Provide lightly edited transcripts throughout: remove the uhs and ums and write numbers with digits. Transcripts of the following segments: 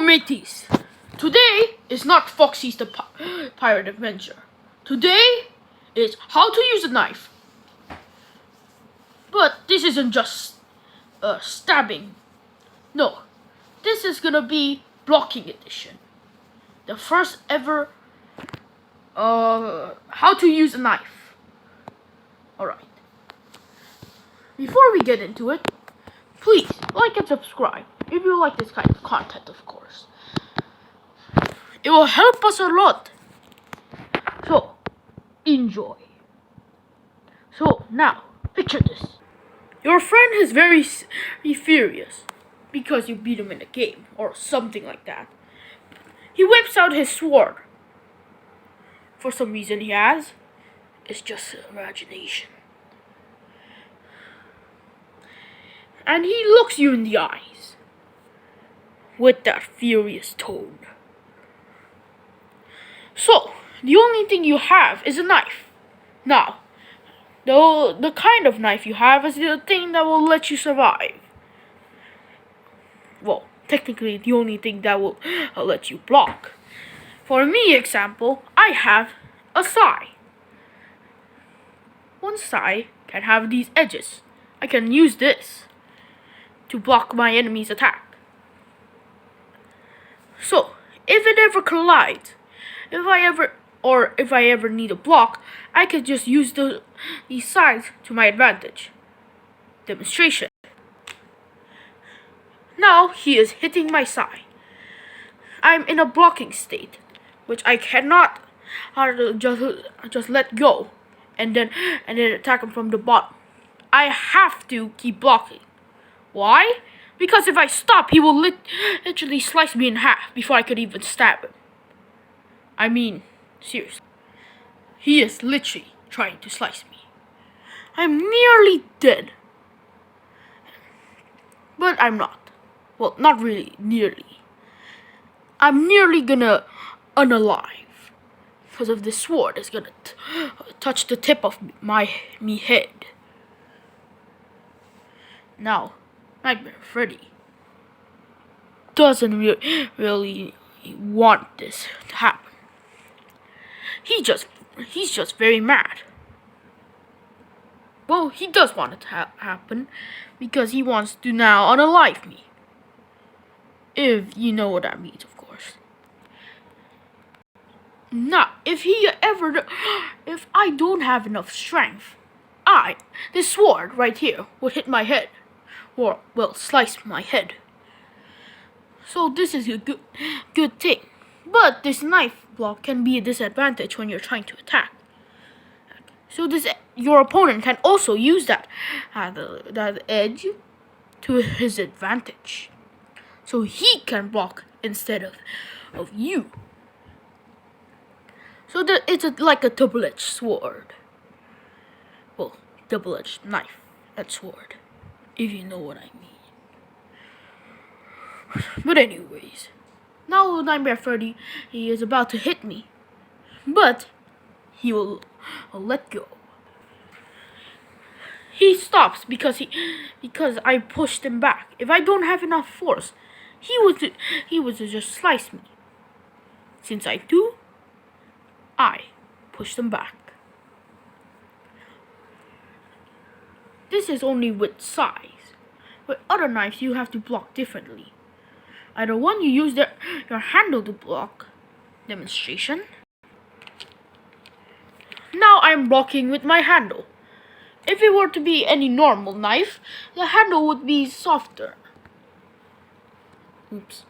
Mateys, today is not Foxy's the Pirate Adventure. Today is how to use a knife. But this isn't just stabbing. No, this is gonna be blocking edition. The first ever how to use a knife. Alright. Before we get into it, please like and subscribe if you like this kind of content, of course. It will help us a lot. So, enjoy. So, now, picture this. Your friend is very furious because you beat him in a game or something like that. He whips out his sword. For some reason he has. It's just imagination. And he looks you in the eyes with that furious tone. So, the only thing you have is a knife. Now, the kind of knife you have is the thing that will let you survive. Well, technically the only thing that will let you block. For me, example, I have a sai. One sai can have these edges. I can use this to block my enemy's attack. So, if it ever collides, if I ever need a block, I could just use these sides to my advantage. Demonstration. Now he is hitting my sai. I'm in a blocking state, which I cannot just let go and then attack him from the bottom. I have to keep blocking. Why? Because if I stop, he will literally slice me in half before I could even stab him. I mean, seriously. He is literally trying to slice me. I'm nearly dead. But I'm not. Well, not really nearly. I'm nearly gonna unalive. Because of this sword is gonna touch the tip of me head. Now, Nightmare Freddy doesn't really want this to happen. He's just very mad. Well, he does want it to happen because he wants to now unalive me. If you know what that means, of course. Now, if I don't have enough strength, this sword right here would hit my head. Or, well, slice my head. So this is a good thing. But this knife block can be a disadvantage when you're trying to attack. So your opponent can also use that edge to his advantage. So he can block instead of you. So it's like a double-edged sword. Well, double-edged knife and sword, if you know what I mean. But anyways, now Nightmare Freddy, he is about to hit me, but he will let go. He stops because I pushed him back. If I don't have enough force, he would just slice me. Since I do, I push them back. This is only with size. With other knives, you have to block differently. Either one, you use your handle to block. Demonstration. Now I'm blocking with my handle. If it were to be any normal knife, the handle would be softer. Oops.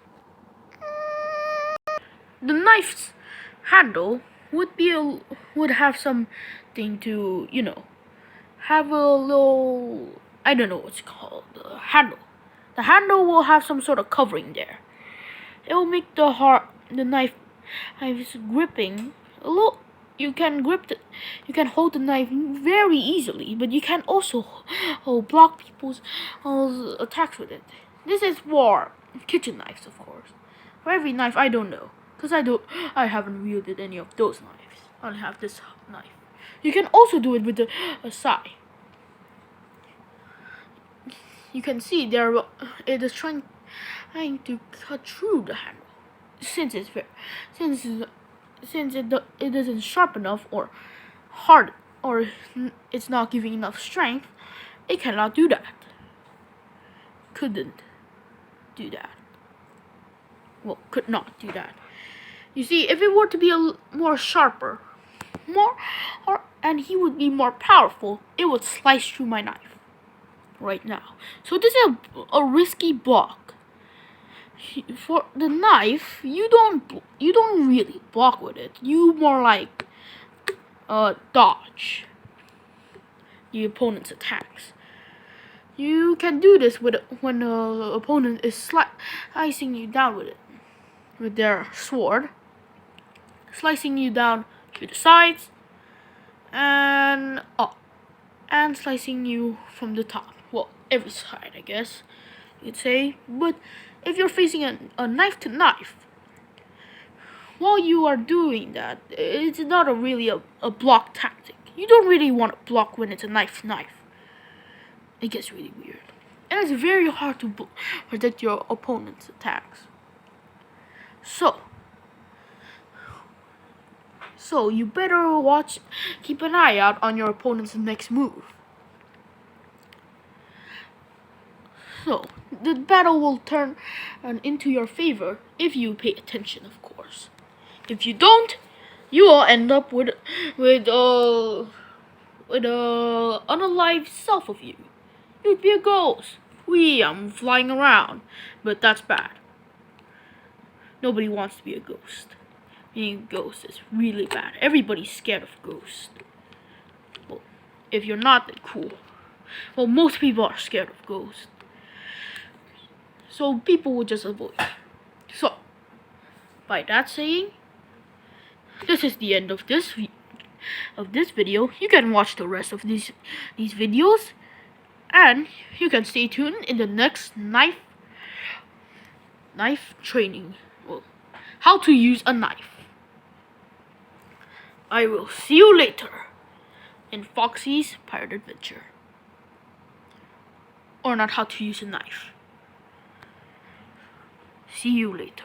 The knife's handle would have something to, have a little, I don't know what's called, handle. The handle will have some sort of covering there. It will make the knife's gripping a little. You can hold the knife very easily, but you can also block people's attacks with it. This is for kitchen knives, of course. For every knife, I don't know, because I haven't wielded any of those knives. I only have this knife. You can also do it with a sai. You can see it is trying trying to cut through the handle. Since it's very, since it isn't sharp enough or hard or it's not giving enough strength, it cannot do that. Couldn't do that. Well, could not do that. You see, if it were to be more sharper, and he would be more powerful, it would slice through my knife right now. So this is a risky block. For the knife, you don't really block with it. You more like dodge the opponent's attacks. You can do this when the opponent is slicing you down with their sword, slicing you down to the sides and up, and slicing you from the top. Well, every side, I guess you'd say. But if you're facing a knife to knife, while you are doing that, it's not really a block tactic. You don't really want to block when it's a knife to knife. It gets really weird. And it's very hard to predict your opponent's attacks. So you better keep an eye out on your opponent's next move. So the battle will turn into your favor if you pay attention, of course. If you don't, you will end up with a unalive self of you. You'd be a ghost. I'm flying around, but that's bad. Nobody wants to be a ghost. Being a ghost is really bad. Everybody's scared of ghosts. Well, if you're not, then cool. Well, most people are scared of ghosts. So people will just avoid. So, by that saying, this is the end of this video. You can watch the rest of these videos, and you can stay tuned in the next knife training. Well, how to use a knife. I will see you later in Foxy's Pirate Adventure. Or not how to use a knife. See you later.